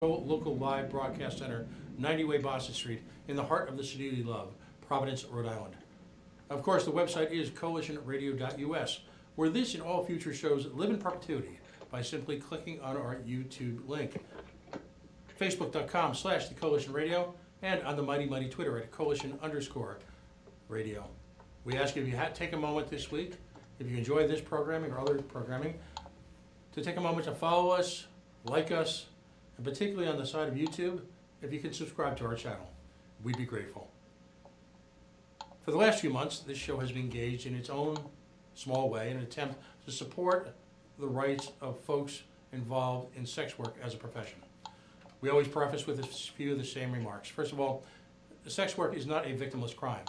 Local live broadcast center, 90 Way Boston Street, in the heart of the city we love, Providence, Rhode Island. Of course, the website is coalitionradio.us, where this and all future shows live in perpetuity by simply clicking on our YouTube link. Facebook.com/The Coalition Radio, and on the mighty Twitter at Coalition_radio. We ask you if you take a moment this week, if you enjoy this programming or other programming, to take a moment to follow us, like us, and particularly on the side of YouTube, if you can subscribe to our channel. We'd be grateful. For the last few months, this show has been engaged in its own small way in an attempt to support the rights of folks involved in sex work as a profession. We always preface with a few of the same remarks. First of all, sex work is not a victimless crime.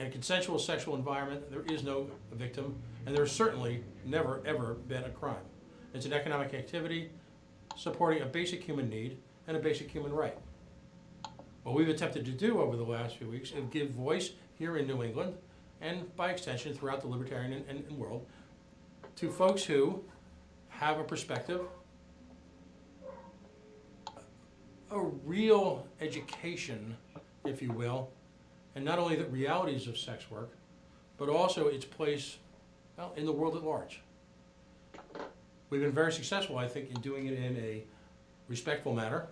In a consensual sexual environment, there is no victim, and there has certainly never, ever been a crime. It's an economic activity supporting a basic human need and a basic human right. What we've attempted to do over the last few weeks is give voice here in New England, and by extension throughout the libertarian and world, to folks who have a perspective, a real education, if you will, and not only the realities of sex work, but also its place, well, in the world at large. We've been very successful, I think, in doing it in a respectful manner,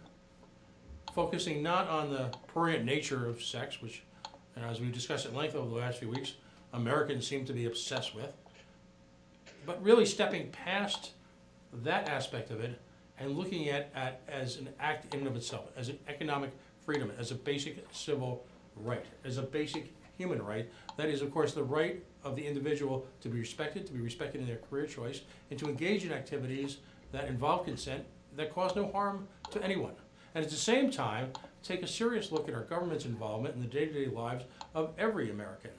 focusing not on the prurient nature of sex, which, and as we've discussed at length over the last few weeks, Americans seem to be obsessed with, but really stepping past that aspect of it and looking at as an act in and of itself, as an economic freedom, as a basic civil right, as a basic human right. That is, of course, the right of the individual to be respected in their career choice, and to engage in activities that involve consent that cause no harm to anyone. And at the same time, take a serious look at our government's involvement in the day-to-day lives of every American,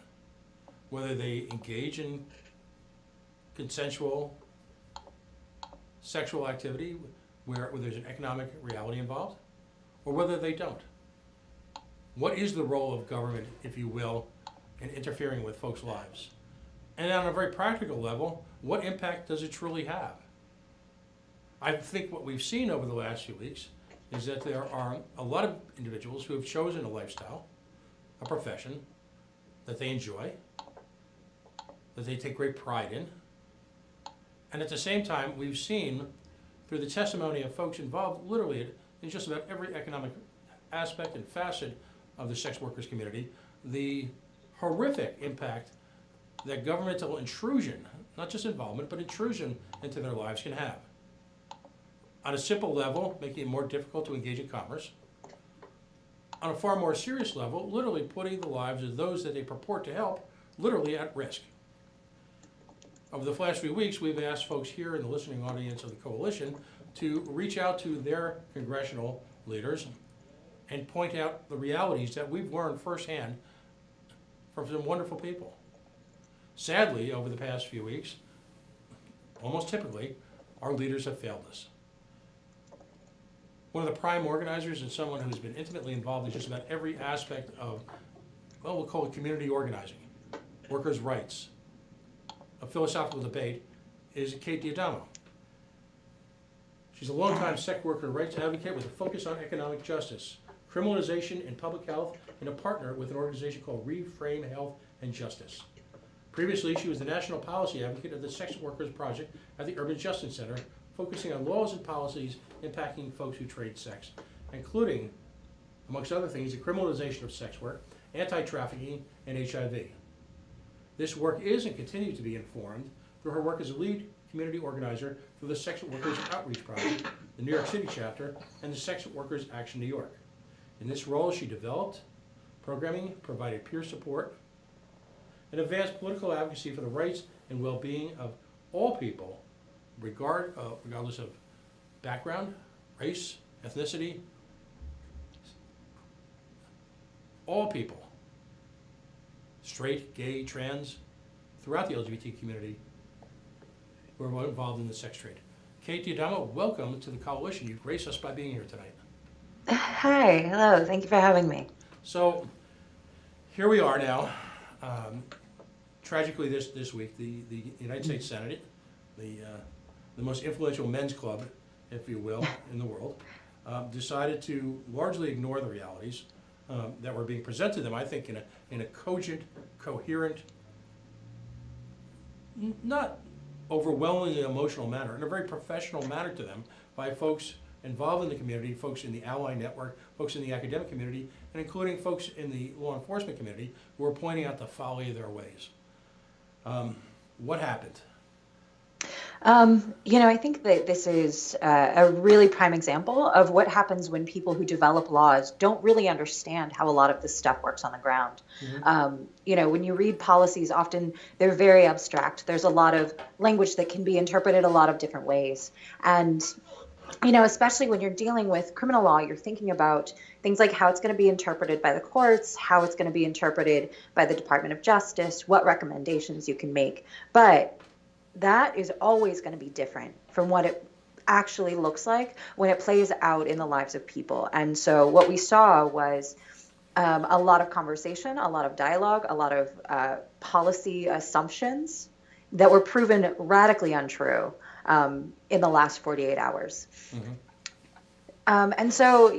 whether they engage in consensual sexual activity where there's an economic reality involved, or whether they don't. What is the role of government, if you will, in interfering with folks' lives? And on a very practical level, what impact does it truly have? I think what we've seen over the last few weeks is that there are a lot of individuals who have chosen a lifestyle, a profession that they enjoy, that they take great pride in. And at the same time, we've seen through the testimony of folks involved literally in just about every economic aspect and facet of the sex workers community, the horrific impact that governmental intrusion, not just involvement, but intrusion into their lives can have. On a simple level, making it more difficult to engage in commerce. On a far more serious level, literally putting the lives of those that they purport to help literally at risk. Over the last few weeks, we've asked folks here in the listening audience of the Coalition to reach out to their congressional leaders and point out the realities that we've learned firsthand from some wonderful people. Sadly, over the past few weeks, almost typically, our leaders have failed us. One of the prime organizers and someone who's been intimately involved in just about every aspect of, well, we'll call it community organizing, workers' rights, a philosophical debate, is Kate Adamo. She's a longtime sex worker rights advocate with a focus on economic justice, criminalization, and public health, and a partner with an organization called Reframe Health and Justice. Previously, she was the national policy advocate of the Sex Workers Project at the Urban Justice Center, focusing on laws and policies impacting folks who trade sex, including, amongst other things, the criminalization of sex work, anti-trafficking, and HIV. This work is and continues to be informed through her work as a lead community organizer for the Sex Workers Outreach Project, the New York City chapter, and the Sex Workers Action New York. In this role, she developed programming, provided peer support, and advanced political advocacy for the rights and well-being of all people, regardless of background, race, ethnicity, all people, straight, gay, trans, throughout the LGBT community who are involved in the sex trade. Kate Adamo, welcome to the Coalition. You grace us by being here tonight. Hi, hello, thank you for having me. So here we are now. Tragically, this week, the United States Senate, the most influential men's club, if you will, in the world, decided to largely ignore the realities that were being presented to them, I think, in a cogent, coherent, not overwhelmingly emotional manner, in a very professional manner to them by folks involved in the community, folks in the ally network, folks in the academic community, and including folks in the law enforcement community who are pointing out the folly of their ways. What happened? I think that this is a really prime example of what happens when people who develop laws don't really understand how a lot of this stuff works on the ground. When you read policies, often they're very abstract. There's a lot of language that can be interpreted a lot of different ways. And especially when you're dealing with criminal law, you're thinking about things like how it's going to be interpreted by the courts, how it's going to be interpreted by the Department of Justice, what recommendations you can make. But that is always going to be different from what it actually looks like when it plays out in the lives of people. And so what we saw was a lot of conversation, a lot of dialogue, a lot of policy assumptions that were proven radically untrue in the last 48 hours. And so,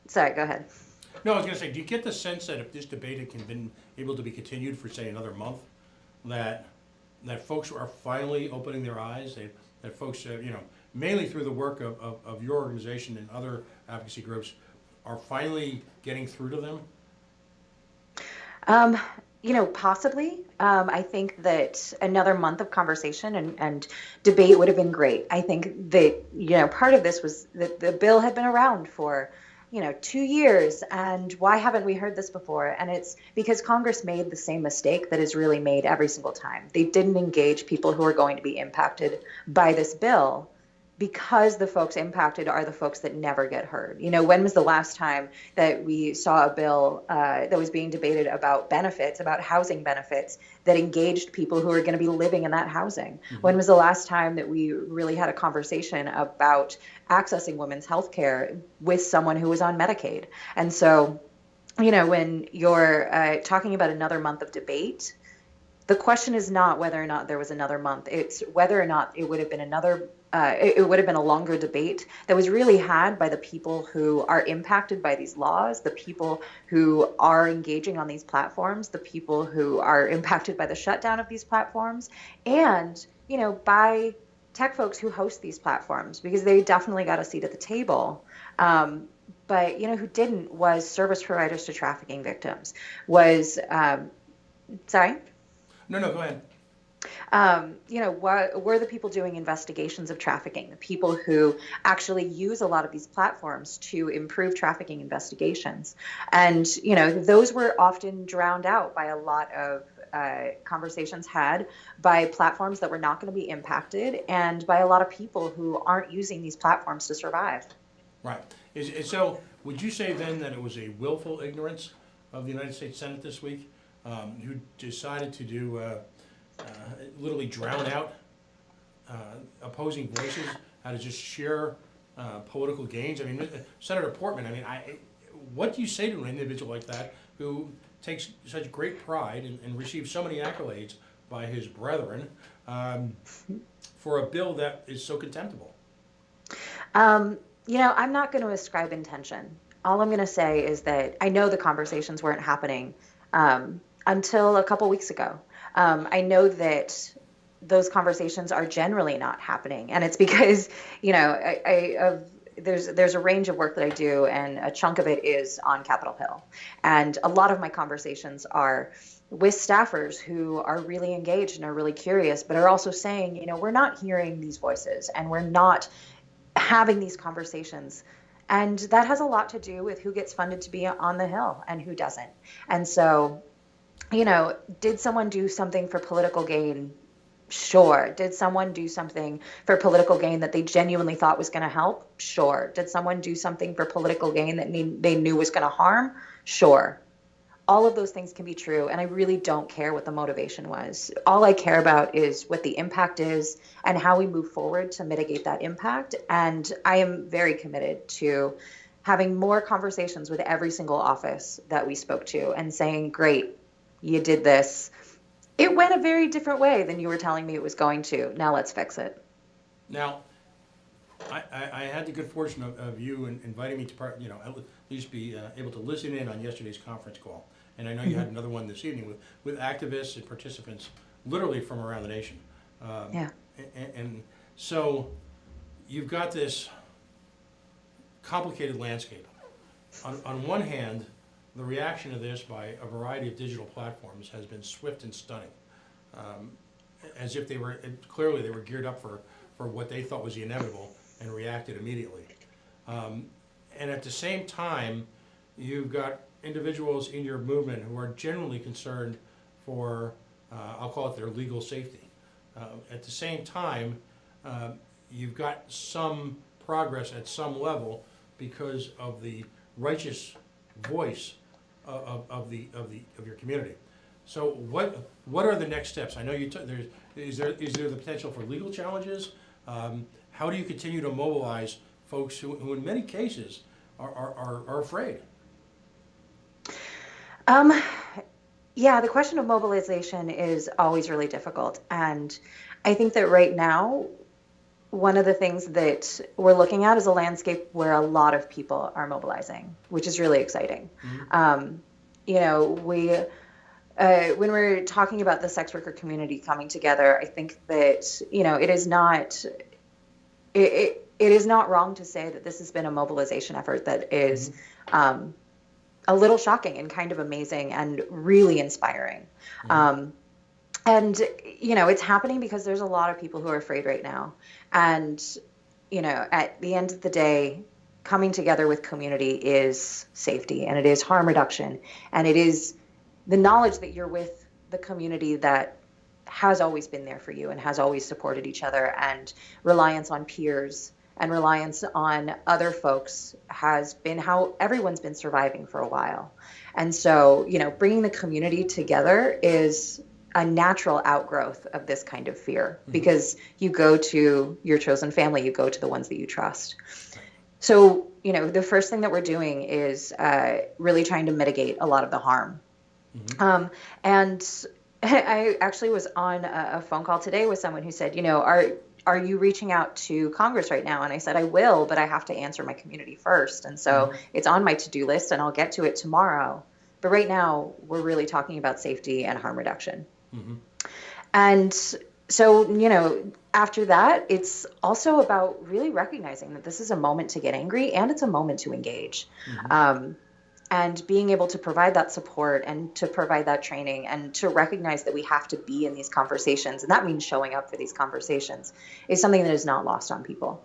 sorry, go ahead. No, I was going to say, do you get the sense that if this debate had been able to be continued for, say, another month, that folks are finally opening their eyes, that folks, mainly through the work of your organization and other advocacy groups, are finally getting through to them? Possibly. I think that another month of conversation and debate would have been great. I think that, part of this was that the bill had been around for 2 years, and why haven't we heard this before? And it's because Congress made the same mistake that is really made every single time. They didn't engage people who are going to be impacted by this bill, because the folks impacted are the folks that never get heard. When was the last time that we saw a bill that was being debated about benefits, about housing benefits, that engaged people who are going to be living in that housing? When was the last time that we really had a conversation about accessing women's health care with someone who was on Medicaid? And so, when you're talking about another month of debate, the question is not whether or not there was another month. It's whether or not it would have been it would have been a longer debate that was really had by the people who are impacted by these laws, the people who are engaging on these platforms, the people who are impacted by the shutdown of these platforms, and, by tech folks who host these platforms, because they definitely got a seat at the table. But, who didn't was service providers to trafficking victims, was, sorry? No, go ahead. Were the people doing investigations of trafficking, the people who actually use a lot of these platforms to improve trafficking investigations. And, those were often drowned out by a lot of conversations had by platforms that were not going to be impacted, and by a lot of people who aren't using these platforms to survive. Right. So would you say then that it was a willful ignorance of the United States Senate this week, who decided to do literally drown out opposing voices, how to just share political gains? I mean, Senator Portman, what do you say to an individual like that who takes such great pride and receives so many accolades by his brethren for a bill that is so contemptible? I'm not going to ascribe intention. All I'm going to say is that I know the conversations weren't happening until a couple weeks ago. I know that those conversations are generally not happening, and it's because there's a range of work that I do, and a chunk of it is on Capitol Hill, and a lot of my conversations are with staffers who are really engaged and are really curious, but are also saying, we're not hearing these voices, and we're not having these conversations. And that has a lot to do with who gets funded to be on the Hill and who doesn't. And so, did someone do something for political gain? Sure. Did someone do something for political gain that they genuinely thought was going to help? Sure. Did someone do something for political gain that they knew was going to harm? Sure. All of those things can be true, and I really don't care what the motivation was. All I care about is what the impact is and how we move forward to mitigate that impact. And I am very committed to having more conversations with every single office that we spoke to and saying, great, you did this. It went a very different way than you were telling me it was going to. Now let's fix it. Now, I had the good fortune of you inviting me to at least be able to listen in on yesterday's conference call. And I know you had another one this evening with activists and participants literally from around the nation. Yeah. And so you've got this complicated landscape. On one hand, the reaction to this by a variety of digital platforms has been swift and stunning, as if clearly they were geared up for what they thought was the inevitable and reacted immediately. And at the same time, you've got individuals in your movement who are genuinely concerned for, I'll call it their legal safety. At the same time, you've got some progress at some level because of the righteous voice of your community. So what are the next steps? I know is there the potential for legal challenges? How do you continue to mobilize folks who in many cases are afraid? Yeah, the question of mobilization is always really difficult. And I think that right now, one of the things that we're looking at is a landscape where a lot of people are mobilizing, which is really exciting. Mm-hmm. When we're talking about the sex worker community coming together, I think that, it is not wrong to say that this has been a mobilization effort that is a little shocking and kind of amazing and really inspiring. Mm-hmm. And it's happening because there's a lot of people who are afraid right now. And, at the end of the day, coming together with community is safety, and it is harm reduction, and it is the knowledge that you're with the community that has always been there for you and has always supported each other, and reliance on peers and reliance on other folks has been how everyone's been surviving for a while. And so, bringing the community together is a natural outgrowth of this kind of fear, because you go to your chosen family, you go to the ones that you trust. So, the first thing that we're doing is really trying to mitigate a lot of the harm. Mm-hmm. And I actually was on a phone call today with someone who said, are you reaching out to Congress right now? And I said, I will, but I have to answer my community first. And so it's on my to-do list, and I'll get to it tomorrow. But right now, we're really talking about safety and harm reduction. Mm-hmm. And so, after that, it's also about really recognizing that this is a moment to get angry, and it's a moment to engage. Mm-hmm. And being able to provide that support and to provide that training and to recognize that we have to be in these conversations, and that means showing up for these conversations, is something that is not lost on people.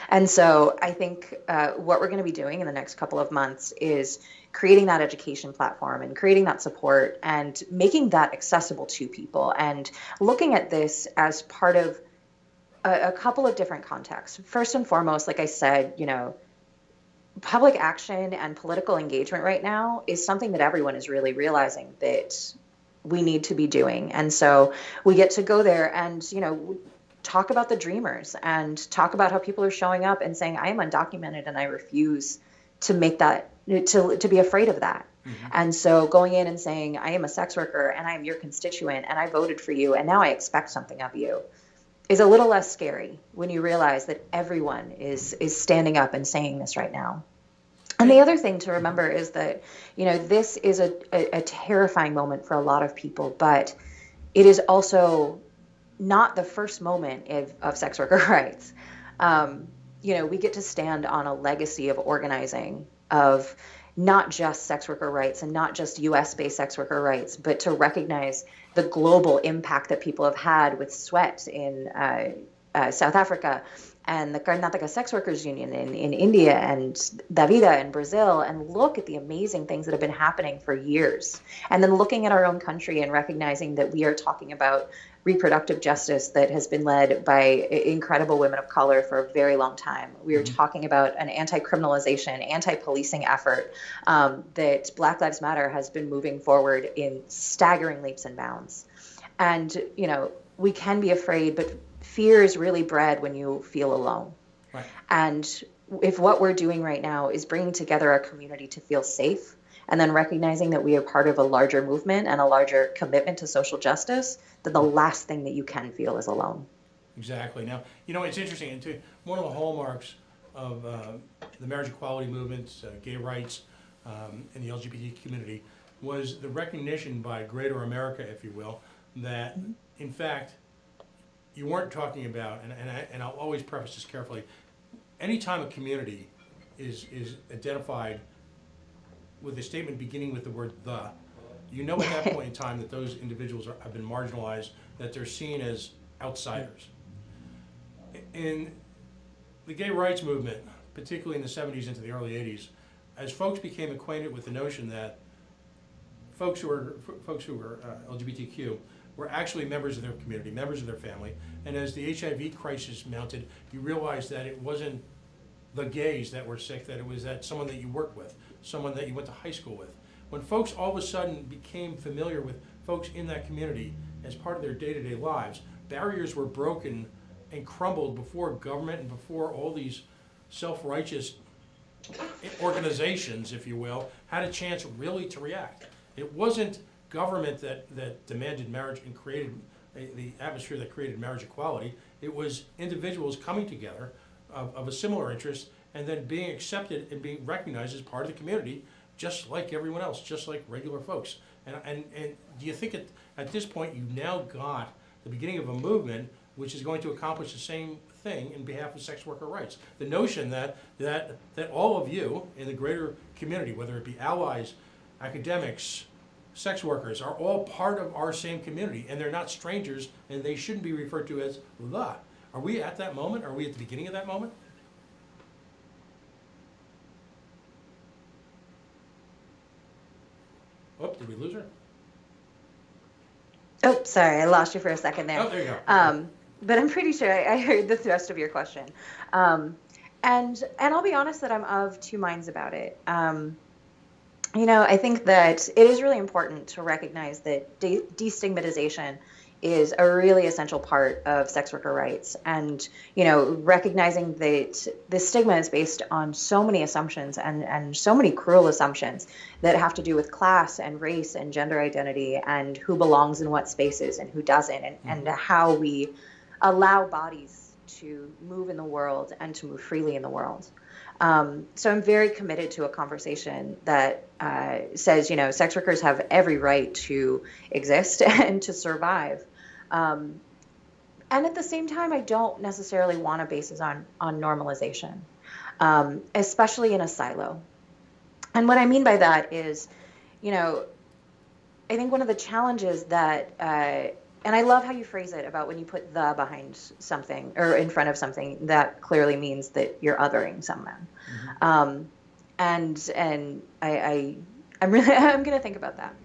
And so I think what we're going to be doing in the next couple of months is creating that education platform and creating that support and making that accessible to people, and looking at this as part of a couple of different contexts. First and foremost, like I said, public action and political engagement right now is something that everyone is really realizing that we need to be doing. And so we get to go there and, talk about the dreamers and talk about how people are showing up and saying, I am undocumented and I refuse to make that, to be afraid of that. Mm-hmm. And so going in and saying, I am a sex worker and I am your constituent and I voted for you and now I expect something of you, is a little less scary when you realize that everyone is standing up and saying this right now. And the other thing to remember is that, this is a terrifying moment for a lot of people, but it is also not the first moment of sex worker rights. We get to stand on a legacy of organizing, of not just sex worker rights and not just US-based sex worker rights, but to recognize the global impact that people have had with sweat in South Africa, and the Karnataka Sex Workers Union in India, and Davida in Brazil, and look at the amazing things that have been happening for years. And then looking at our own country and recognizing that we are talking about reproductive justice that has been led by incredible women of color for a very long time. We are talking about an anti-criminalization, anti-policing effort that Black Lives Matter has been moving forward in staggering leaps and bounds. And, we can be afraid, but fear is really bred when you feel alone. Right. And if what we're doing right now is bringing together our community to feel safe, and then recognizing that we are part of a larger movement and a larger commitment to social justice, then the last thing that you can feel is alone. Exactly. Now, it's interesting. And one of the hallmarks of the marriage equality movements, gay rights, in the LGBT community was the recognition by greater America, if you will, that in fact you weren't talking about, and I'll always preface this carefully, anytime a community is identified with a statement beginning with the word "the," at that point in time that those individuals have been marginalized, that they're seen as outsiders. In the gay rights movement, particularly in the 70s into the early 80s, as folks became acquainted with the notion that folks who were LGBTQ were actually members of their community, members of their family, and as the HIV crisis mounted, you realized that it wasn't the gays that were sick, that it was that someone that you worked with, someone that you went to high school with. When folks all of a sudden became familiar with folks in that community as part of their day-to-day lives, barriers were broken and crumbled before government and before all these self-righteous organizations, if you will, had a chance really to react. It wasn't government that demanded marriage and created the atmosphere that created marriage equality. It was individuals coming together of a similar interest and then being accepted and being recognized as part of the community, just like everyone else, just like regular folks. And do you think at this point you've now got the beginning of a movement which is going to accomplish the same thing in behalf of sex worker rights? The notion that all of you in the greater community, whether it be allies, academics, sex workers, are all part of our same community, and they're not strangers, and they shouldn't be referred to as the. Are we at that moment? Are we at the beginning of that moment? Oh, did we lose her? Oh, sorry, I lost you for a second there. Oh, there you go. But I'm pretty sure I heard the thrust of your question. And I'll be honest that I'm of two minds about it. I think that it is really important to recognize that destigmatization is a really essential part of sex worker rights. And, recognizing that the stigma is based on so many assumptions and so many cruel assumptions that have to do with class and race and gender identity and who belongs in what spaces and who doesn't, and how we allow bodies to move in the world and to move freely in the world. So I'm very committed to a conversation that says, sex workers have every right to exist and to survive. And at the same time, I don't necessarily want to base it on normalization, especially in a silo. And what I mean by that is, I think one of the challenges that, and I love how you phrase it about when you put the behind something or in front of something, that clearly means that you're othering someone. Mm-hmm. And I'm going to think about that.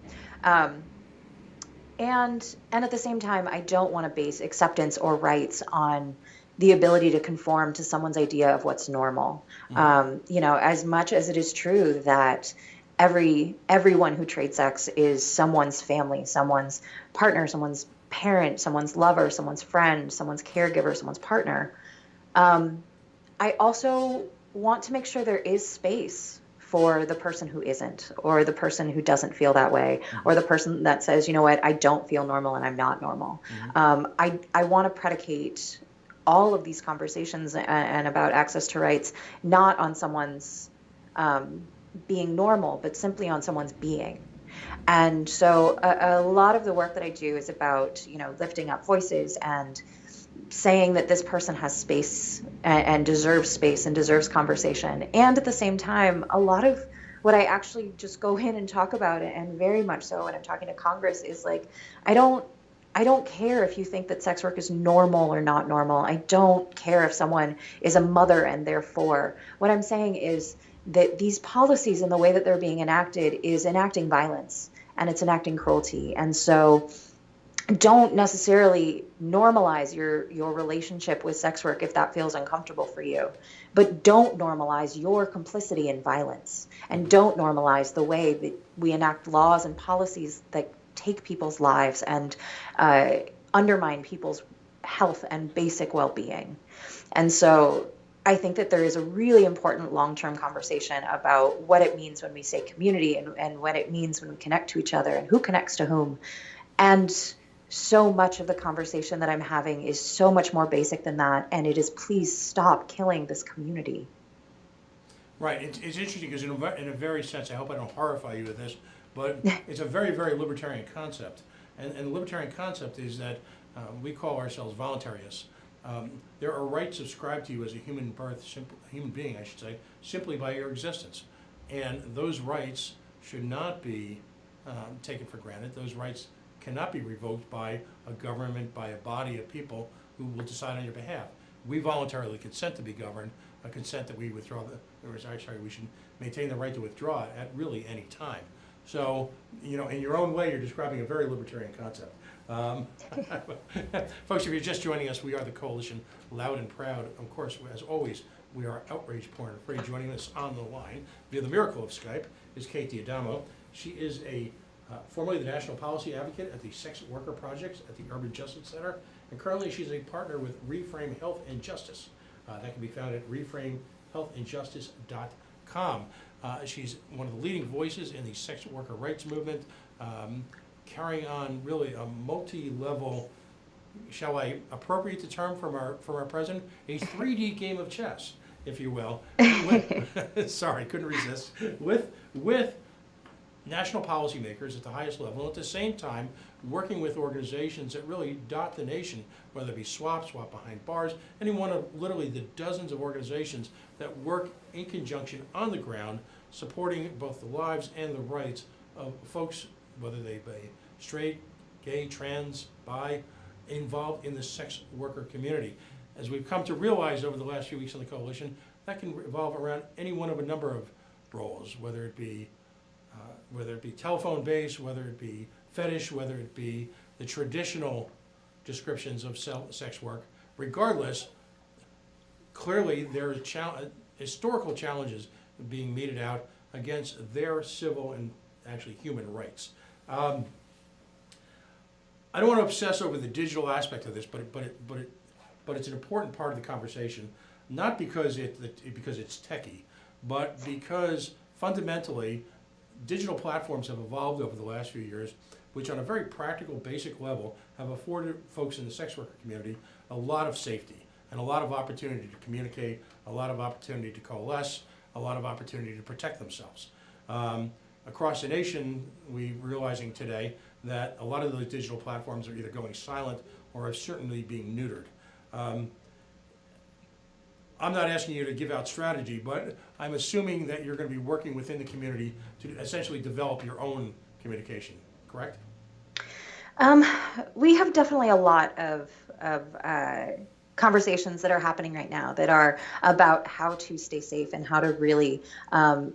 And at the same time, I don't want to base acceptance or rights on the ability to conform to someone's idea of what's normal. Mm-hmm. As much as it is true that everyone who trades sex is someone's family, someone's partner, someone's parent, someone's lover, someone's friend, someone's caregiver, someone's partner. I also want to make sure there is space for the person who isn't, or the person who doesn't feel that way, or the person that says, I don't feel normal and I'm not normal. Mm-hmm. I want to predicate all of these conversations and about access to rights, not on someone's being normal, but simply on someone's being. And so a lot of the work that I do is about, lifting up voices and saying that this person has space and deserves space and deserves conversation. And at the same time, a lot of what I actually just go in and talk about it, and very much so when I'm talking to Congress, is like, I don't care if you think that sex work is normal or not normal. I don't care if someone is a mother and therefore. What I'm saying is that these policies and the way that they're being enacted is enacting violence and it's enacting cruelty. And so don't necessarily normalize your relationship with sex work if that feels uncomfortable for you, but don't normalize your complicity in violence, and don't normalize the way that we enact laws and policies that take people's lives and undermine people's health and basic well-being. And so I think that there is a really important long-term conversation about what it means when we say community and what it means when we connect to each other and who connects to whom. And so much of the conversation that I'm having is so much more basic than that, and it is please stop killing this community. Right. It's interesting because in a very sense, I hope I don't horrify you with this, but it's a very, very libertarian concept. And the libertarian concept is that we call ourselves voluntarists. There are rights subscribed to you as a human being, I should say, simply by your existence. And those rights should not be taken for granted. Those rights cannot be revoked by a government, by a body of people who will decide on your behalf. We voluntarily consent to be governed, a consent that we withdraw, we should maintain the right to withdraw at really any time. So, in your own way, you're describing a very libertarian concept. Folks, if you're just joining us, we are the Coalition, loud and proud. Of course, as always, we are outrage porn free. Joining us on the line via the miracle of Skype is Katie Adamo. She is formerly the National Policy Advocate at the Sex Worker Projects at the Urban Justice Center, and currently she's a partner with Reframe Health and Justice. That can be found at reframehealthandjustice.com. She's one of the leading voices in the sex worker rights movement, carrying on really a multi-level, shall I appropriate the term from our president, a 3D game of chess, if you will. Sorry, couldn't resist. With national policymakers at the highest level, and at the same time working with organizations that really dot the nation, whether it be SWAP Behind Bars, any one of literally the dozens of organizations that work in conjunction on the ground, supporting both the lives and the rights of folks, whether they be straight, gay, trans, bi, involved in the sex worker community. As we've come to realize over the last few weeks in the coalition, that can revolve around any one of a number of roles, whether it be telephone based, whether it be fetish, whether it be the traditional descriptions of sex work. Regardless, clearly there are historical challenges being meted out against their civil and actually human rights. I don't want to obsess over the digital aspect of this, but it's an important part of the conversation, not because it's techie, but because fundamentally digital platforms have evolved over the last few years, which on a very practical, basic level have afforded folks in the sex worker community a lot of safety and a lot of opportunity to communicate, a lot of opportunity to coalesce, a lot of opportunity to protect themselves. Across the nation, we're realizing today that a lot of those digital platforms are either going silent or are certainly being neutered. I'm not asking you to give out strategy, but I'm assuming that you're going to be working within the community to essentially develop your own communication, correct? We have definitely a lot of conversations that are happening right now that are about how to stay safe and how to really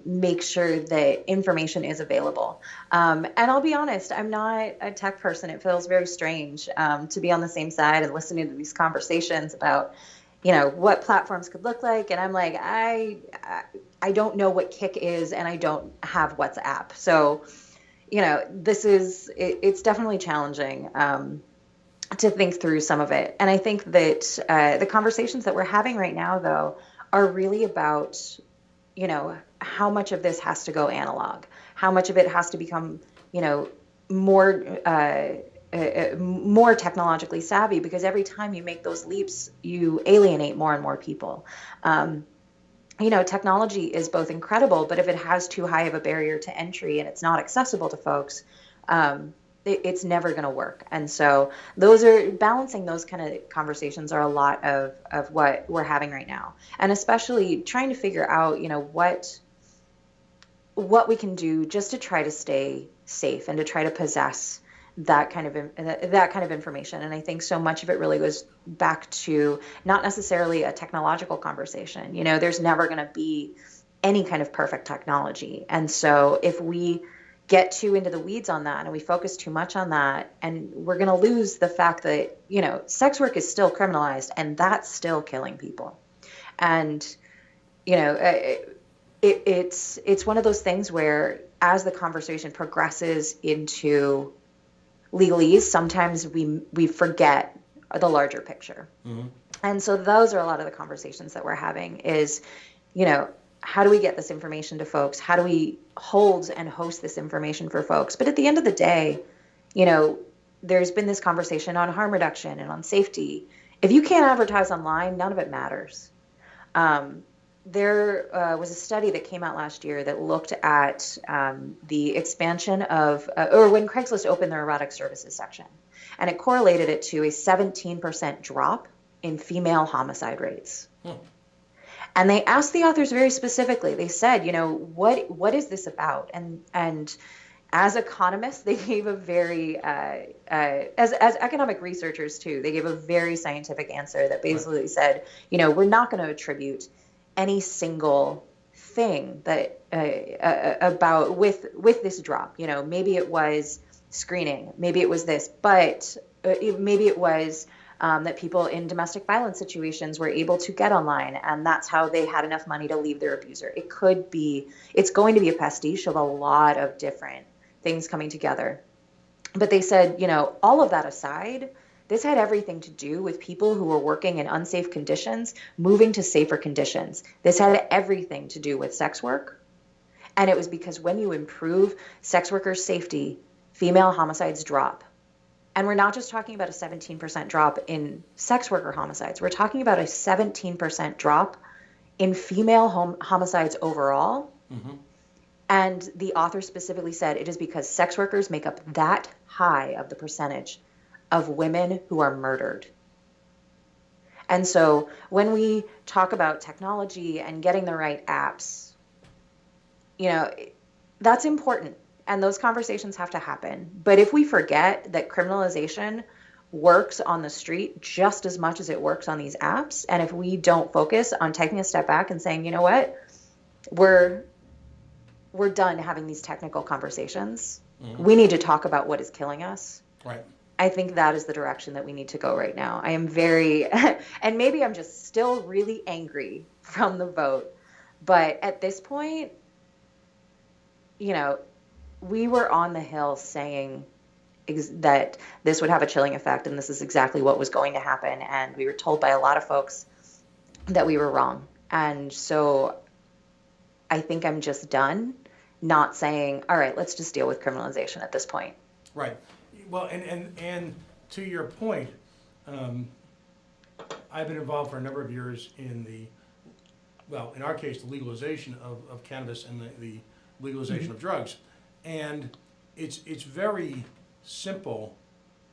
make sure that information is available. And I'll be honest, I'm not a tech person. It feels very strange to be on the same side and listening to these conversations about what platforms could look like. And I'm like, I don't know what Kik is, and I don't have WhatsApp. So, it's definitely challenging to think through some of it. And I think that the conversations that we're having right now, though, are really about, how much of this has to go analog, how much of it has to become, more technologically savvy, because every time you make those leaps, you alienate more and more people. Technology is both incredible, but if it has too high of a barrier to entry and it's not accessible to folks, it's never going to work. And so balancing those kind of conversations are a lot of what we're having right now. And especially trying to figure out, what we can do just to try to stay safe and to try to possess that kind of information. And I think so much of it really goes back to not necessarily a technological conversation. There's never going to be any kind of perfect technology. And so if we get too into the weeds on that and we focus too much on that, and we're going to lose the fact that, sex work is still criminalized and that's still killing people. And, it's one of those things where as the conversation progresses into legalese, sometimes we forget the larger picture. Mm-hmm. And so those are a lot of the conversations that we're having is, how do we get this information to folks? How do we hold and host this information for folks? But at the end of the day, there's been this conversation on harm reduction and on safety. If you can't advertise online, none of it matters. Um, there was a study that came out last year that looked at the expansion of, or when Craigslist opened their erotic services section, and it correlated it to a 17% drop in female homicide rates. And they asked the authors very specifically. They said, what is this about? And as economists, they gave a very, as economic researchers too, they gave a very scientific answer that basically said, we're not going to attribute any single thing that about with this drop. Maybe it was screening, maybe it was this, but maybe it was that people in domestic violence situations were able to get online, and that's how they had enough money to leave their abuser. It's going to be a pastiche of a lot of different things coming together. But they said, all of that aside, this had everything to do with people who were working in unsafe conditions, moving to safer conditions. This had everything to do with sex work. And it was because when you improve sex workers' safety, female homicides drop. And we're not just talking about a 17% drop in sex worker homicides. We're talking about a 17% drop in female homicides overall. Mm-hmm. And the author specifically said it is because sex workers make up that high of the percentage of women who are murdered. And so when we talk about technology and getting the right apps, that's important. And those conversations have to happen. But if we forget that criminalization works on the street just as much as it works on these apps, and if we don't focus on taking a step back and saying, you know what, we're done having these technical conversations. Mm-hmm. We need to talk about what is killing us. Right. I think that is the direction that we need to go right now. I am very, and maybe I'm just still really angry from the vote, but at this point, we were on the Hill saying that this would have a chilling effect, and this is exactly what was going to happen. And we were told by a lot of folks that we were wrong. And so I think I'm just done not saying, all right, let's just deal with criminalization at this point. Right. Well, and to your point, I've been involved for a number of years in in our case, the legalization of cannabis and the legalization mm-hmm. of drugs. And it's very simple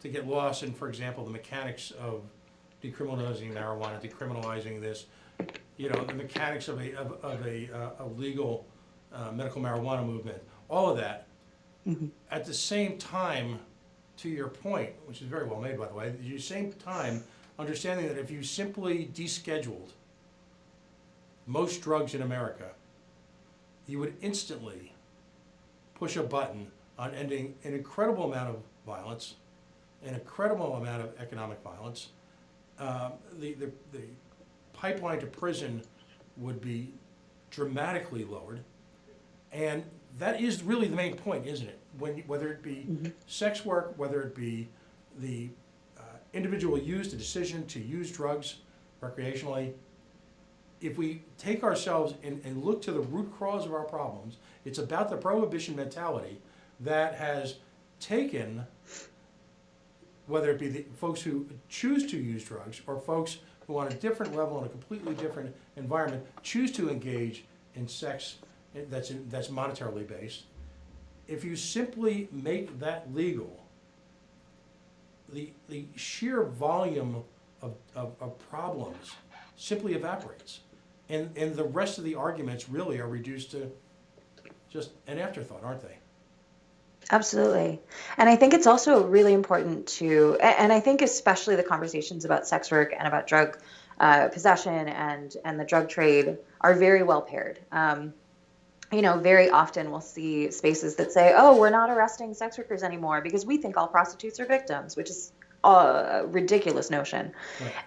to get lost in, for example, the mechanics of decriminalizing marijuana, decriminalizing this, the mechanics of a legal medical marijuana movement, all of that. Mm-hmm. At the same time, to your point, which is very well made, by the way, at the same time, understanding that if you simply descheduled most drugs in America, you would instantly push a button on ending an incredible amount of violence, an incredible amount of economic violence. The pipeline to prison would be dramatically lowered, and that is really the main point, isn't it? Whether it be mm-hmm. sex work, whether it be the individual the decision to use drugs recreationally, if we take ourselves and look to the root cause of our problems, it's about the prohibition mentality that has taken, whether it be the folks who choose to use drugs or folks who on a different level in a completely different environment choose to engage in sex that's monetarily based. If you simply make that legal, the sheer volume of problems simply evaporates. And the rest of the arguments really are reduced to just an afterthought, aren't they? Absolutely. And I think it's also really important and I think especially the conversations about sex work and about drug possession and the drug trade are very well paired. Very often we'll see spaces that say, oh, we're not arresting sex workers anymore because we think all prostitutes are victims, which is a ridiculous notion.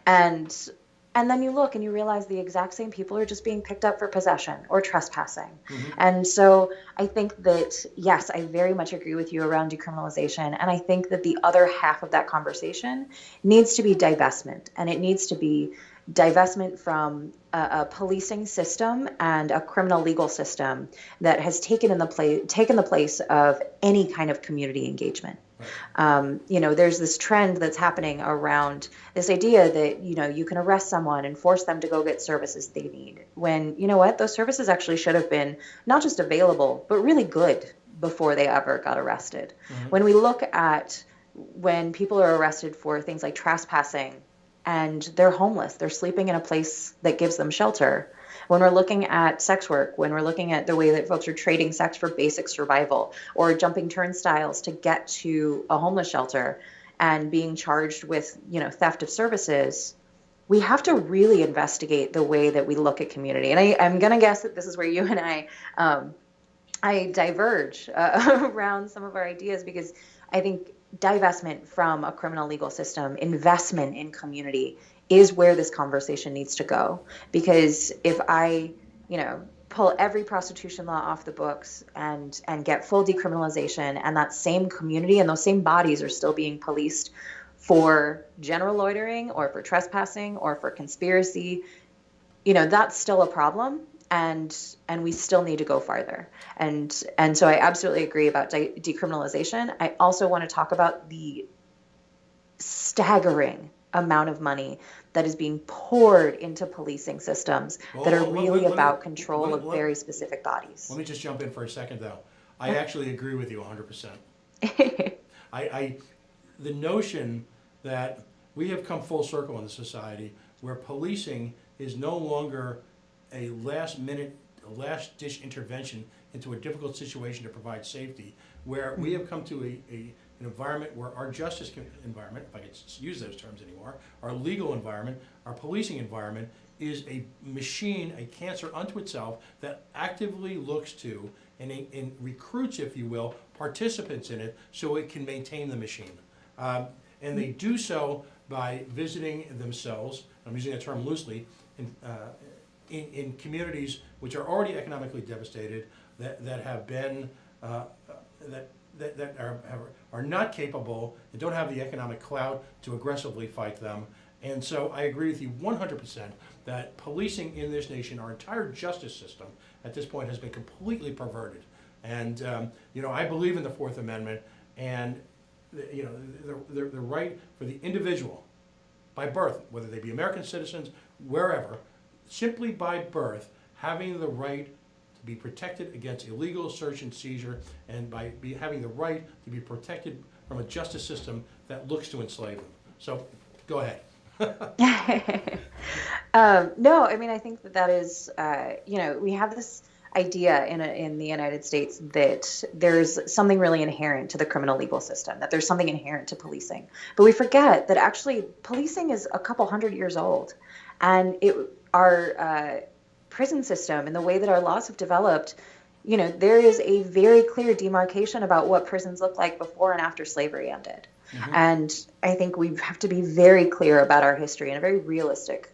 Right. And then you look and you realize the exact same people are just being picked up for possession or trespassing. Mm-hmm. And so I think that, yes, I very much agree with you around decriminalization. And I think that the other half of that conversation needs to be divestment. And it needs to be divestment from a policing system and a criminal legal system that has taken the place of any kind of community engagement. There's this trend that's happening around this idea that, you can arrest someone and force them to go get services they need. When, you know what, those services actually should have been not just available, but really good before they ever got arrested. Mm-hmm. When we look at when people are arrested for things like trespassing and they're homeless, they're sleeping in a place that gives them shelter. When we're looking at sex work, when we're looking at the way that folks are trading sex for basic survival or jumping turnstiles to get to a homeless shelter and being charged with, theft of services, we have to really investigate the way that we look at community. And I'm going to guess that this is where you and I diverge around some of our ideas, because I think divestment from a criminal legal system, investment in community is where this conversation needs to go. Because if I, pull every prostitution law off the books and get full decriminalization, and that same community and those same bodies are still being policed for general loitering or for trespassing or for conspiracy, that's still a problem. And we still need to go farther. And so I absolutely agree about decriminalization. I also want to talk about the staggering amount of money that is being poured into policing systems that are really about control of very specific bodies. Let me just jump in for a second, though. I actually agree with you 100%. The notion that we have come full circle in the society where policing is no longer a last-minute, last-ditch intervention into a difficult situation to provide safety, where we have come to an environment where our justice environment, if I could use those terms anymore, our legal environment, our policing environment is a machine, a cancer unto itself that actively looks to and recruits, if you will, participants in it so it can maintain the machine. And they do so by visiting themselves, I'm using that term loosely, in communities which are already economically devastated, that have been that are not capable and don't have the economic clout to aggressively fight them. And so I agree with you 100% that policing in this nation, our entire justice system at this point, has been completely perverted. And I believe in the Fourth Amendment and the right for the individual by birth, whether they be American citizens, wherever, simply by birth, having the right to be protected against illegal search and seizure, and by having the right to be protected from a justice system that looks to enslave them. So, go ahead. No, I mean, I think that is, we have this idea in the United States that there's something really inherent to the criminal legal system, that there's something inherent to policing. But we forget that actually policing is a couple hundred years old. And our prison system and the way that our laws have developed, there is a very clear demarcation about what prisons look like before and after slavery ended. Mm-hmm. And I think we have to be very clear about our history and a very realistic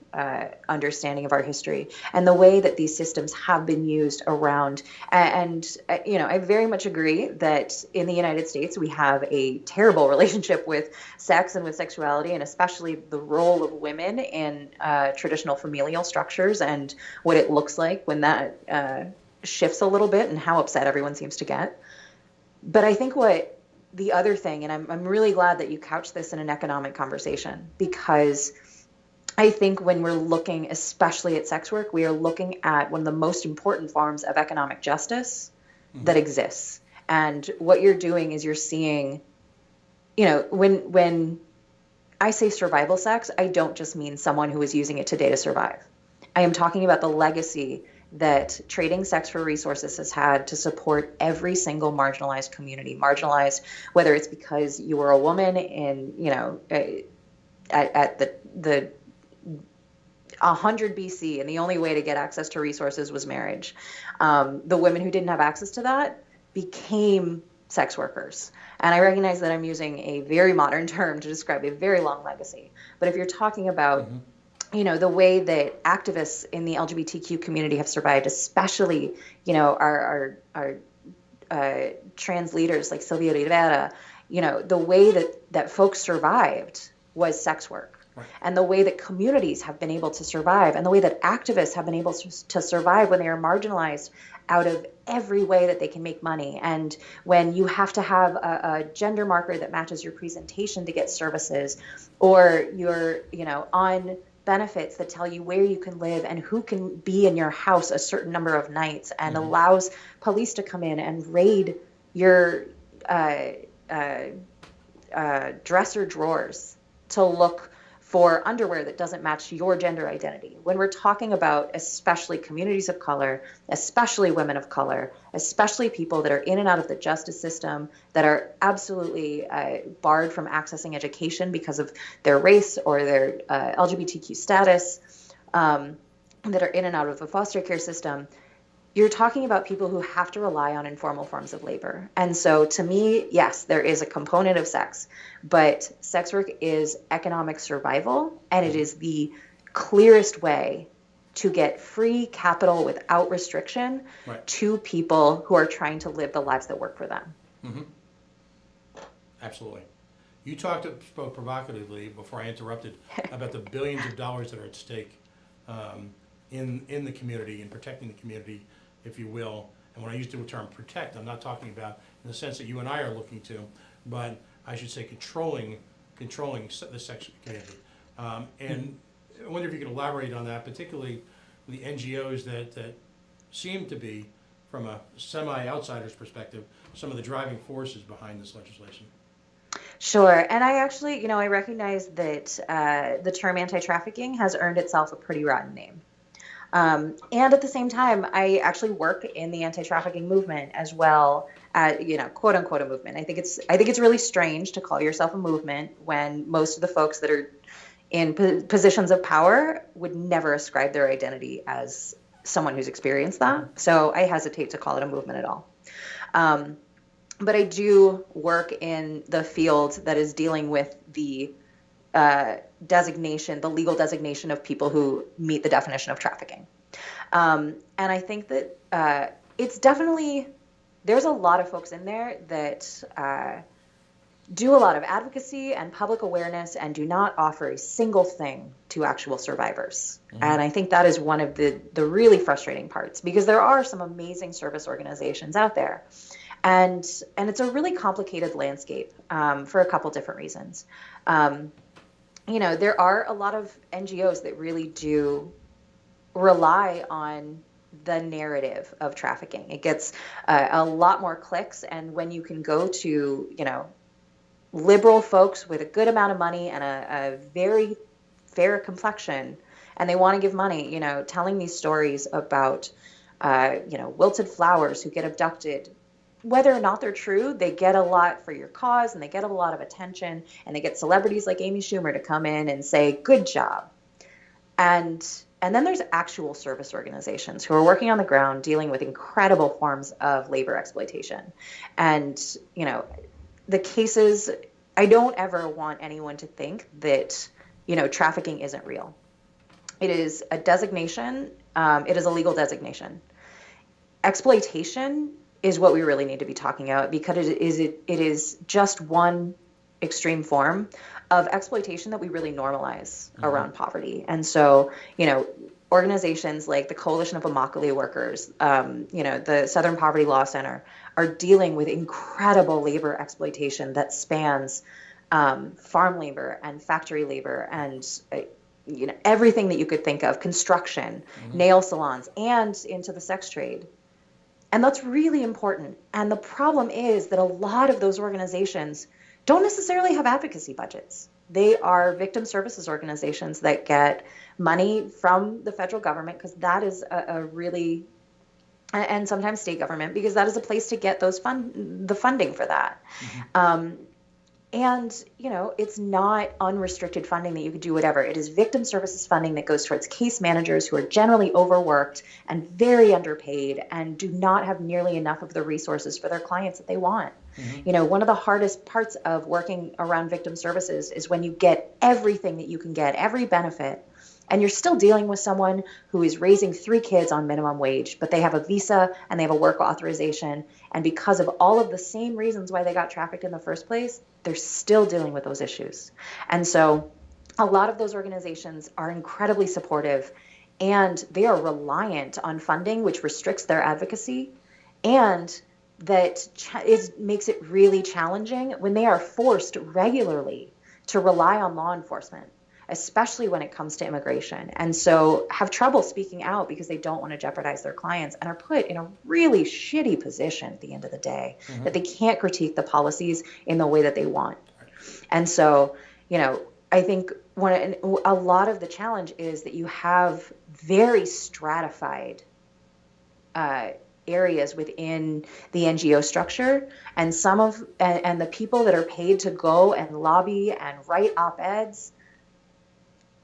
understanding of our history and the way that these systems have been used around. And I very much agree that in the United States, we have a terrible relationship with sex and with sexuality, and especially the role of women in traditional familial structures and what it looks like when that shifts a little bit and how upset everyone seems to get. But I think what the other thing, and I'm really glad that you couched this in an economic conversation, because I think when we're looking especially at sex work, we are looking at one of the most important forms of economic justice that exists. And what you're doing is you're seeing, when I say survival sex, I don't just mean someone who is using it today to survive. I am talking about the legacy that trading sex for resources has had to support every single marginalized community, marginalized, whether it's because you were a woman in, at the 100 BC, and the only way to get access to resources was marriage. The women who didn't have access to that became sex workers. And I recognize that I'm using a very modern term to describe a very long legacy. But if you're talking about the way that activists in the LGBTQ community have survived, especially, our trans leaders like Sylvia Rivera, the way that folks survived was sex work. Right. and the way that communities have been able to survive, and the way that activists have been able to survive when they are marginalized out of every way that they can make money. And when you have to have a gender marker that matches your presentation to get services, or you're, on benefits that tell you where you can live and who can be in your house a certain number of nights, and allows police to come in and raid your uh, uh, dresser drawers to look for underwear that doesn't match your gender identity. When we're talking about especially communities of color, especially women of color, especially people that are in and out of the justice system, that are absolutely barred from accessing education because of their race or their LGBTQ status, that are in and out of the foster care system, you're talking about people who have to rely on informal forms of labor. And so to me, yes, there is a component of sex, but sex work is economic survival, and it is the clearest way to get free capital without restriction to people who are trying to live the lives that work for them. Mm-hmm. Absolutely. You spoke provocatively before I interrupted about the billions of dollars that are at stake in the community and protecting the community, if you will. And when I use the term protect, I'm not talking about in the sense that you and I are looking to, but I should say controlling the sex community. And I wonder if you could elaborate on that, particularly the NGOs that seem to be, from a semi-outsider's perspective, some of the driving forces behind this legislation. Sure. And I actually, I recognize that the term anti-trafficking has earned itself a pretty rotten name. And at the same time, I actually work in the anti-trafficking movement as well, quote unquote a movement. I think it's really strange to call yourself a movement when most of the folks that are in positions of power would never ascribe their identity as someone who's experienced that. So I hesitate to call it a movement at all. But I do work in the field that is dealing with the designation, the legal designation of people who meet the definition of trafficking. And I think that it's definitely, there's a lot of folks in there that do a lot of advocacy and public awareness and do not offer a single thing to actual survivors. Mm-hmm. And I think that is one of the really frustrating parts, because there are some amazing service organizations out there. And it's a really complicated landscape for a couple different reasons. There are a lot of NGOs that really do rely on the narrative of trafficking. It gets a lot more clicks, and when you can go to, liberal folks with a good amount of money and a very fair complexion, and they want to give money, telling these stories about, wilted flowers who get abducted, whether or not they're true, they get a lot for your cause, and they get a lot of attention, and they get celebrities like Amy Schumer to come in and say, good job. And then there's actual service organizations who are working on the ground dealing with incredible forms of labor exploitation. And, the cases, I don't ever want anyone to think that, trafficking isn't real. It is a designation. It is a legal designation. Exploitation is what we really need to be talking about, because it is just one extreme form of exploitation that we really normalize around poverty. And so, organizations like the Coalition of Immokalee Workers, the Southern Poverty Law Center, are dealing with incredible labor exploitation that spans farm labor and factory labor and everything that you could think of, construction, nail salons, and into the sex trade. And that's really important. And the problem is that a lot of those organizations don't necessarily have advocacy budgets. They are victim services organizations that get money from the federal government, because that is a really, and sometimes state government, because that is a place to get the funding for that. And, it's not unrestricted funding that you could do whatever. It is victim services funding that goes towards case managers who are generally overworked and very underpaid and do not have nearly enough of the resources for their clients that they want. One of the hardest parts of working around victim services is when you get everything that you can get, every benefit, and you're still dealing with someone who is raising 3 kids on minimum wage, but they have a visa and they have a work authorization. And because of all of the same reasons why they got trafficked in the first place, they're still dealing with those issues. And so a lot of those organizations are incredibly supportive, and they are reliant on funding, which restricts their advocacy, and makes it really challenging when they are forced regularly to rely on law enforcement, especially when it comes to immigration, and so have trouble speaking out because they don't want to jeopardize their clients, and are put in a really shitty position at the end of the day, that they can't critique the policies in the way that they want. And so, I think a lot of the challenge is that you have very stratified areas within the NGO structure, and and the people that are paid to go and lobby and write op-eds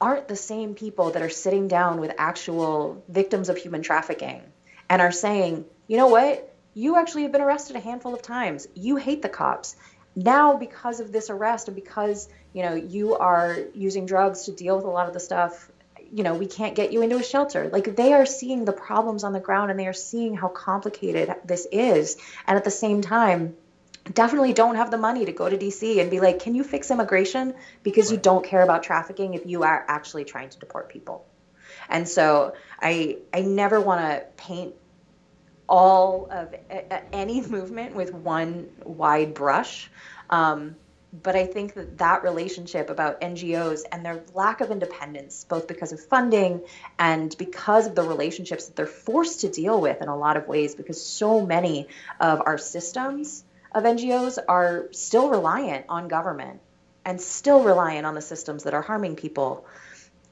aren't the same people that are sitting down with actual victims of human trafficking and are saying, you know what, you actually have been arrested a handful of times. You hate the cops. Now, because of this arrest and because, you are using drugs to deal with a lot of the stuff, we can't get you into a shelter. Like, they are seeing the problems on the ground, and they are seeing how complicated this is. And at the same time, definitely don't have the money to go to DC and be like, can you fix immigration? Because you don't care about trafficking if you are actually trying to deport people. And so I never want to paint all of any movement with one wide brush. But I think that relationship about NGOs and their lack of independence, both because of funding and because of the relationships that they're forced to deal with in a lot of ways, because so many of our systems of NGOs are still reliant on government and still reliant on the systems that are harming people.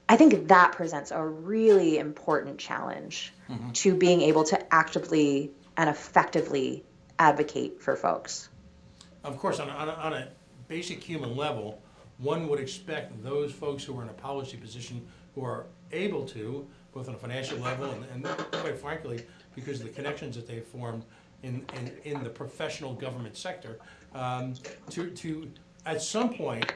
I think that presents a really important challenge to being able to actively and effectively advocate for folks. Of course, on a basic human level, one would expect those folks who are in a policy position, who are able to, both on a financial level and quite frankly, because of the connections that they've formed in the professional government sector, to at some point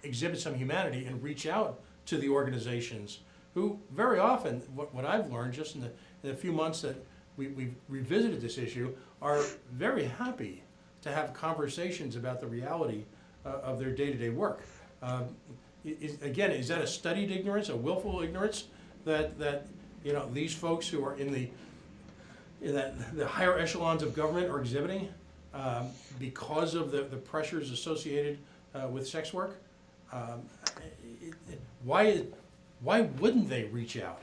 exhibit some humanity and reach out to the organizations who very often, what I've learned just in the few months that we've revisited this issue, are very happy to have conversations about the reality of their day-to-day work. Is that a studied ignorance, a willful ignorance that these folks who are in the higher echelons of government are exhibiting because of the pressures associated with sex work? Why wouldn't they reach out?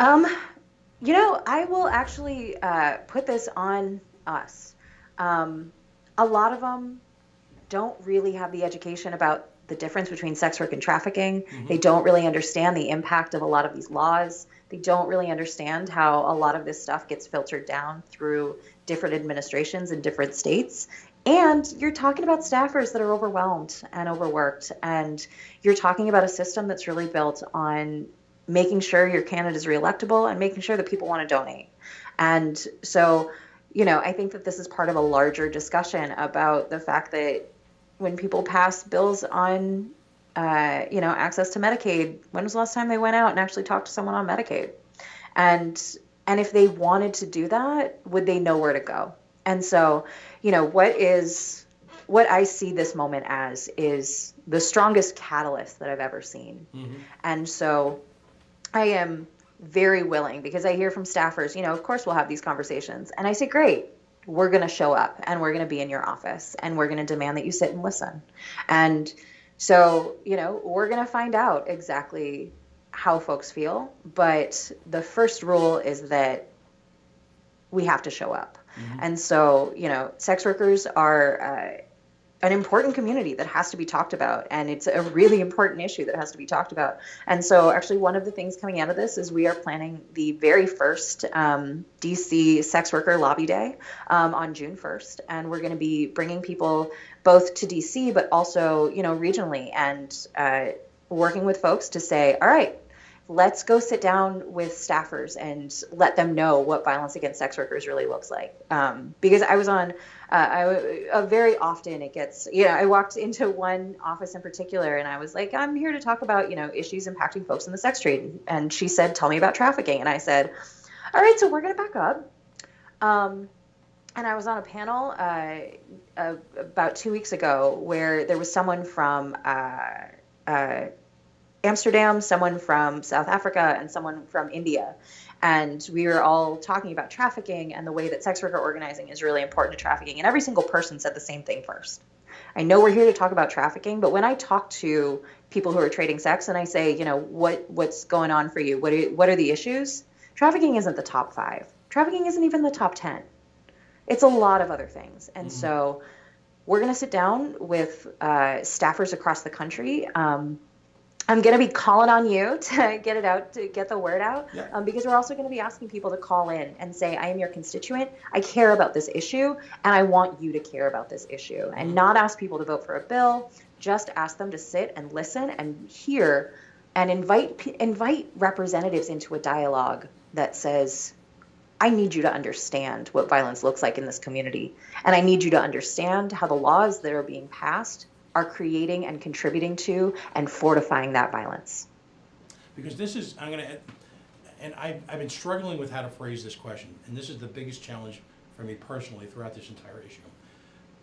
I will actually put this on us. A lot of them don't really have the education about the difference between sex work and trafficking. They don't really understand the impact of a lot of these laws. They don't really understand how a lot of this stuff gets filtered down through different administrations in different states. And you're talking about staffers that are overwhelmed and overworked. And you're talking about a system that's really built on making sure your candidate is reelectable and making sure that people want to donate. And so, I think that this is part of a larger discussion about the fact that when people pass bills on, access to Medicaid, when was the last time they went out and actually talked to someone on Medicaid? And if they wanted to do that, would they know where to go? And so, what I see this moment as is the strongest catalyst that I've ever seen. And so I am very willing, because I hear from staffers, of course we'll have these conversations. And I say, great, we're going to show up and we're going to be in your office and we're going to demand that you sit and listen. And so, we're going to find out exactly how folks feel. But the first rule is that we have to show up. And so, sex workers are an important community that has to be talked about, and it's a really important issue that has to be talked about. And so actually one of the things coming out of this is we are planning the very first DC Sex Worker Lobby Day on June 1st, and we're going to be bringing people both to DC but also, regionally, and working with folks to say, all right, let's go sit down with staffers and let them know what violence against sex workers really looks like. Because I was on, very often it gets, I walked into one office in particular and I was like, I'm here to talk about, issues impacting folks in the sex trade. And she said, tell me about trafficking. And I said, all right, so we're going to back up. And I was on a panel about 2 weeks ago where there was someone from Amsterdam, someone from South Africa, and someone from India. And we were all talking about trafficking and the way that sex worker organizing is really important to trafficking. And every single person said the same thing first. I know we're here to talk about trafficking, but when I talk to people who are trading sex and I say, what's going on for you? What are the issues? Trafficking isn't the top 5. Trafficking isn't even the top 10. It's a lot of other things. And so we're going to sit down with staffers across the country. I'm going to be calling on you to get it out, to get the word out, because we're also going to be asking people to call in and say, I am your constituent, I care about this issue, and I want you to care about this issue. And not ask people to vote for a bill, just ask them to sit and listen and hear and invite representatives into a dialogue that says, I need you to understand what violence looks like in this community. And I need you to understand how the laws that are being passed are creating and contributing to and fortifying that violence. Because this is, I've been struggling with how to phrase this question, and this is the biggest challenge for me personally throughout this entire issue.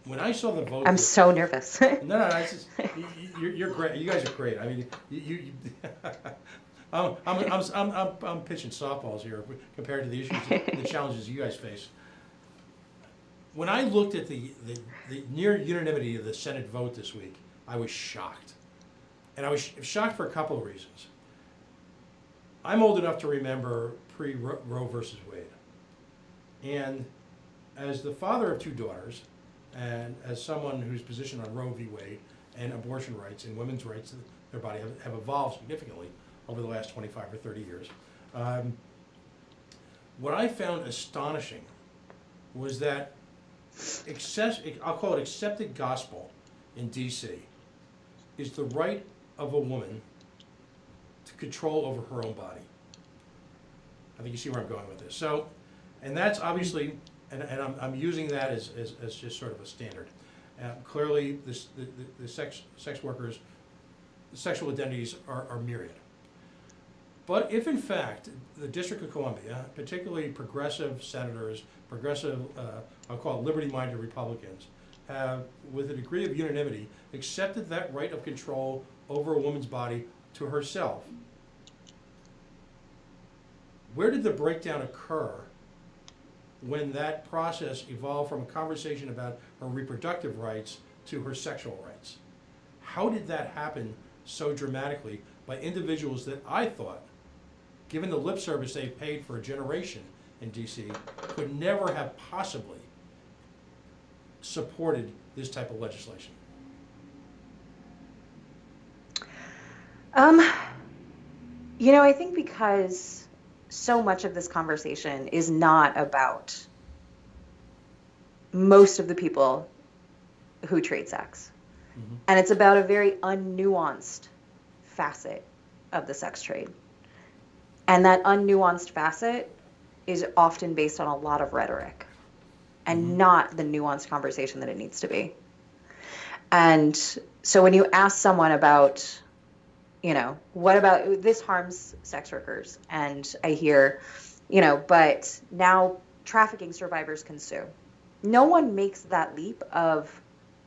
When I saw the vote, I'm so nervous. No, it's just, you're great. You guys are great. I mean, I'm pitching softballs here compared to the issues, the challenges you guys face. When I looked at the near unanimity of the Senate vote this week, I was shocked. And I was shocked for a couple of reasons. I'm old enough to remember pre-Roe versus Wade. And as the father of 2 daughters, and as someone whose position on Roe v. Wade and abortion rights and women's rights in their body have evolved significantly over the last 25 or 30 years, what I found astonishing was that I'll call it accepted gospel in D.C. is the right of a woman to control over her own body. I think you see where I'm going with this. So, and that's obviously, and I'm using that as just sort of a standard. Clearly, the sex workers, the sexual identities are myriad. But if in fact the District of Columbia, particularly progressive senators, progressive, I'll call it liberty-minded Republicans, have, with a degree of unanimity, accepted that right of control over a woman's body to herself, where did the breakdown occur when that process evolved from a conversation about her reproductive rights to her sexual rights? How did that happen so dramatically by individuals that I thought, given the lip service they've paid for a generation in DC, could never have possibly supported this type of legislation? I think because so much of this conversation is not about most of the people who trade sex. Mm-hmm. And it's about a very unnuanced facet of the sex trade. And that unnuanced facet is often based on a lot of rhetoric and not the nuanced conversation that it needs to be. And so when you ask someone about, what about this harms sex workers? And I hear, but now trafficking survivors can sue. No one makes that leap of,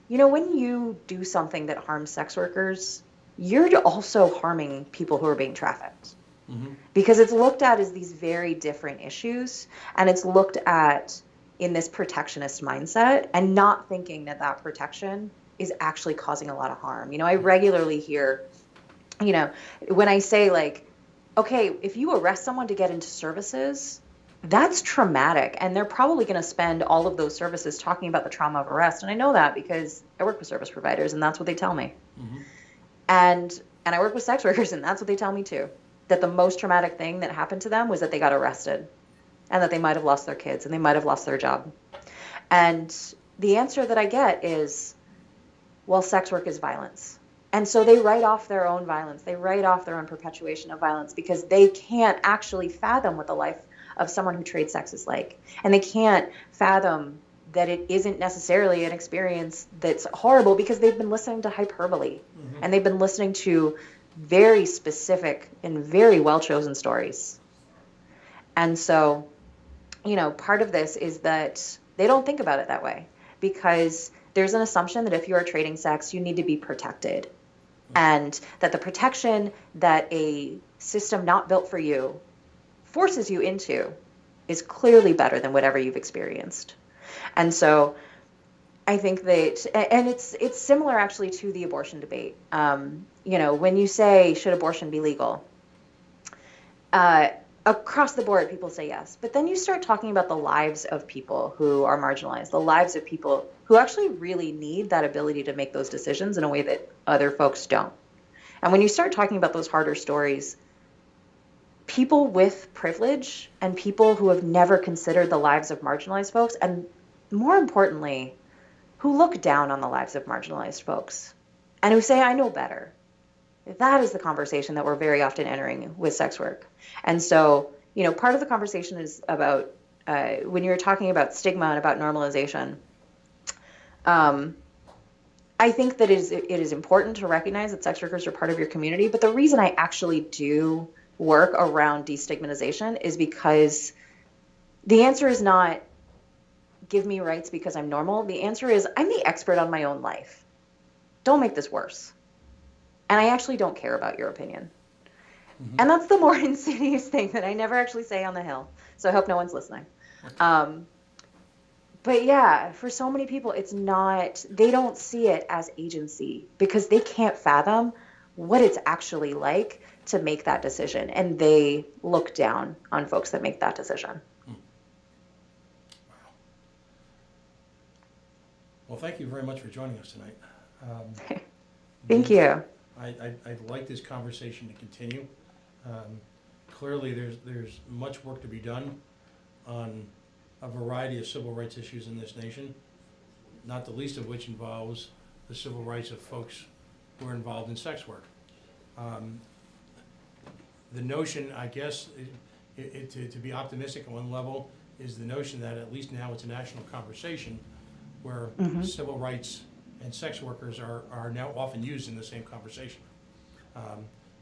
when you do something that harms sex workers, you're also harming people who are being trafficked. Mm-hmm. Because it's looked at as these very different issues, and it's looked at in this protectionist mindset and not thinking that that protection is actually causing a lot of harm. I regularly hear, when I say okay, if you arrest someone to get into services, that's traumatic. And they're probably going to spend all of those services talking about the trauma of arrest. And I know that because I work with service providers and that's what they tell me. Mm-hmm. And I work with sex workers and that's what they tell me too. That the most traumatic thing that happened to them was that they got arrested and that they might have lost their kids and they might have lost their job. And the answer that I get is, well, sex work is violence. And so they write off their own violence. They write off their own perpetuation of violence because they can't actually fathom what the life of someone who trades sex is like. And they can't fathom that it isn't necessarily an experience that's horrible because they've been listening to hyperbole. Mm-hmm. And they've been listening to very specific and very well-chosen stories. And so, part of this is that they don't think about it that way because there's an assumption that if you are trading sex, you need to be protected. and that the protection that a system not built for you forces you into is clearly better than whatever you've experienced. And so I think that, and it's similar actually to the abortion debate. When you say, should abortion be legal? Uh, Across the board, people say yes. But then you start talking about the lives of people who are marginalized, the lives of people who actually really need that ability to make those decisions in a way that other folks don't. And when you start talking about those harder stories, people with privilege and people who have never considered the lives of marginalized folks, and more importantly, who look down on the lives of marginalized folks and who say, I know better. That is the conversation that we're very often entering with sex work. And so, part of the conversation is about when you're talking about stigma and about normalization. Um, I think that it is important to recognize that sex workers are part of your community. But the reason I actually do work around destigmatization is because the answer is not give me rights because I'm normal. The answer is I'm the expert on my own life. Don't make this worse. And I actually don't care about your opinion. And that's the more insidious thing that I never actually say on the Hill. So I hope no one's listening. But yeah, for so many people, it's not, they don't see it as agency because they can't fathom what it's actually like to make that decision. And they look down on folks that make that decision. Wow. Well, thank you very much for joining us tonight. Thank you. I'd like this conversation to continue. Clearly, there's much work to be done on a variety of civil rights issues in this nation, not the least of which involves the civil rights of folks who are involved in sex work. The notion, I guess, to be optimistic on one level, is the notion that at least now it's a national conversation where civil rights and sex workers are now often used in the same conversation.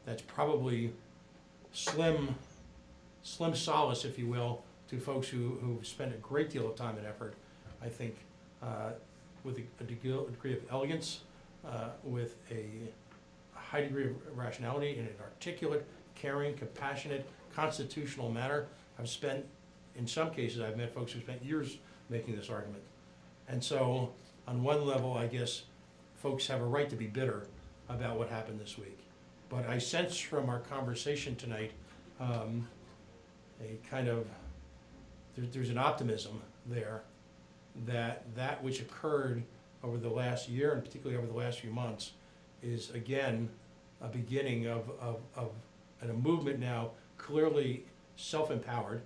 That's probably slim solace, if you will, to folks who've spent a great deal of time and effort, I think, with a degree of elegance, with a high degree of rationality, in an articulate, caring, compassionate, constitutional manner. In some cases, I've met folks who spent years making this argument. And so, on one level, I guess, folks have a right to be bitter about what happened this week. But I sense from our conversation tonight, there's an optimism there that which occurred over the last year, and particularly over the last few months, is again a beginning of a movement now clearly self-empowered,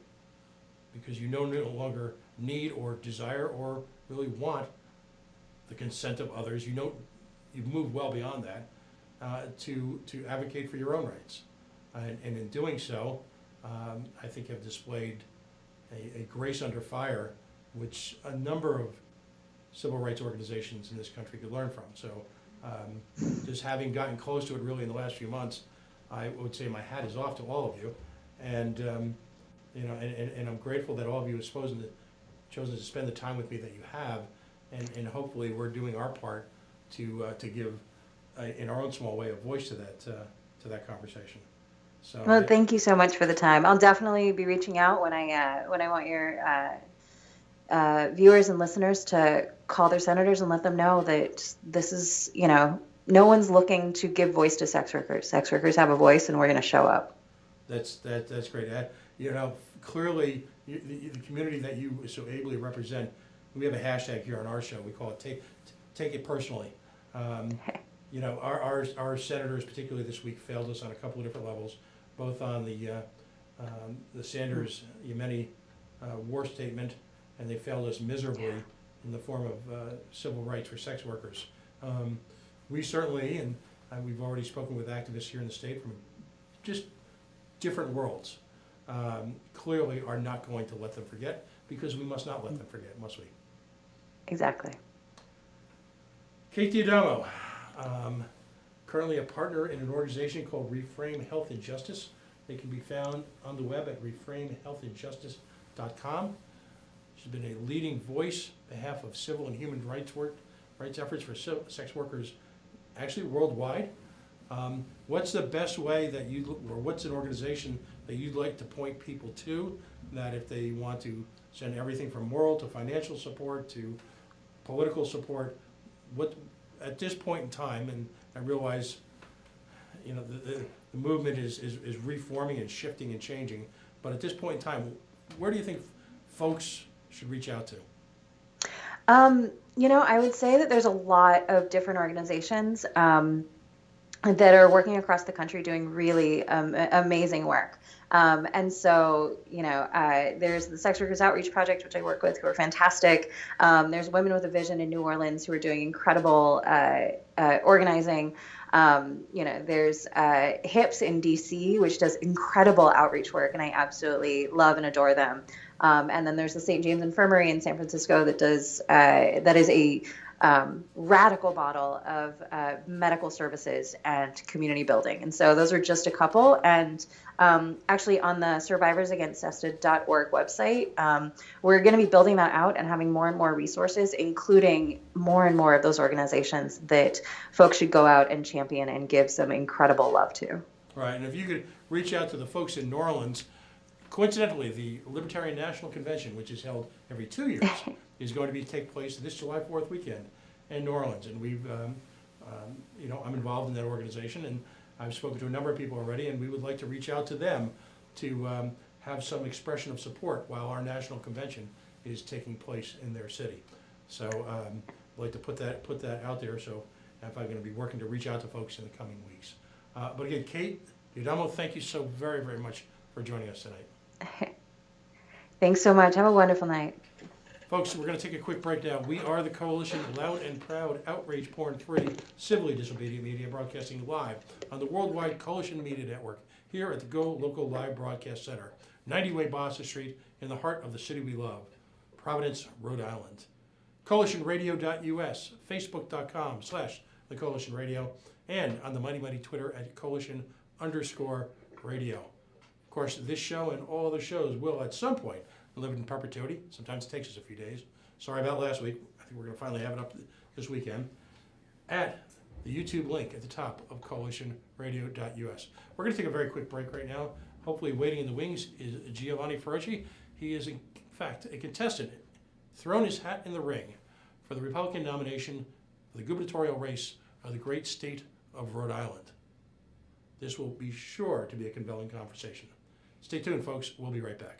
because you no longer need or desire or really want the consent of others. You've moved well beyond that to advocate for your own rights, and in doing so, I think have displayed a grace under fire, which a number of civil rights organizations in this country could learn from. So just having gotten close to it really in the last few months, I would say my hat is off to all of you. And and I'm grateful that all of you have chosen to spend the time with me that you have, and hopefully we're doing our part to give, in our own small way, a voice to that conversation. So, well, thank you so much for the time. I'll definitely be reaching out when I want your viewers and listeners to call their senators and let them know that this is, no one's looking to give voice to sex workers. Sex workers have a voice, and we're going to show up. That's great. Clearly, the community that you so ably represent, we have a hashtag here on our show. We call it Take It Personally. Our senators, particularly this week, failed us on a couple of different levels, both on the Sanders-Yemeni war statement, and they failed us miserably in the form of civil rights for sex workers. We certainly, and we've already spoken with activists here in the state from just different worlds, clearly are not going to let them forget, because we must not let them forget, must we? Exactly. Kate Adamo, currently a partner in an organization called Reframe Health and Justice. They can be found on the web at reframehealthandjustice.com. She's been a leading voice on behalf of civil and human rights efforts for sex workers, actually worldwide. What's the best way that or what's an organization that you'd like to point people to, that if they want to send everything from moral to financial support to political support, what, at this point in time, and I realize, you know, the movement is reforming and shifting and changing, but at this point in time, where do you think folks should reach out to? I would say that there's a lot of different organizations that are working across the country doing really amazing work. And so, there's the Sex Workers Outreach Project, which I work with, who are fantastic. There's Women with a Vision in New Orleans, who are doing incredible organizing. There's HIPS in DC, which does incredible outreach work, and I absolutely love and adore them. And then there's the St. James Infirmary in San Francisco that is a radical model of medical services and community building. And so those are just a couple. And actually on the survivorsagainstcesta.org website, we're going to be building that out and having more and more resources, including more and more of those organizations that folks should go out and champion and give some incredible love to. Right, and if you could reach out to the folks in New Orleans, coincidentally, the Libertarian National Convention, which is held every 2 years, is going to take place this July 4th weekend in New Orleans. And we've, I'm involved in that organization, and I've spoken to a number of people already, and we would like to reach out to them to have some expression of support while our national convention is taking place in their city. So I'd like to put that out there. So if I'm going to be working to reach out to folks in the coming weeks. But again, Kate Adamo, thank you so very, very much for joining us tonight. Thanks so much. Have a wonderful night. Folks, we're going to take a quick break now. We are the Coalition Loud and Proud, Outrage Porn-Free, Civilly Disobedient Media, broadcasting live on the Worldwide Coalition Media Network here at the Go Local Live Broadcast Center, 90 Way Boston Street, in the heart of the city we love, Providence, Rhode Island. CoalitionRadio.us, Facebook.com/The Coalition Radio, and on the mighty Twitter at Coalition_Radio. Of course, this show and all other shows will at some point live in perpetuity. Sometimes it takes us a few days. Sorry about last week. I think we're going to finally have it up this weekend at the YouTube link at the top of CoalitionRadio.us. We're going to take a very quick break right now. Hopefully waiting in the wings is Giovanni Ferrucci. He is, in fact, a contestant, thrown his hat in the ring for the Republican nomination for the gubernatorial race of the great state of Rhode Island. This will be sure to be a compelling conversation. Stay tuned, folks. We'll be right back.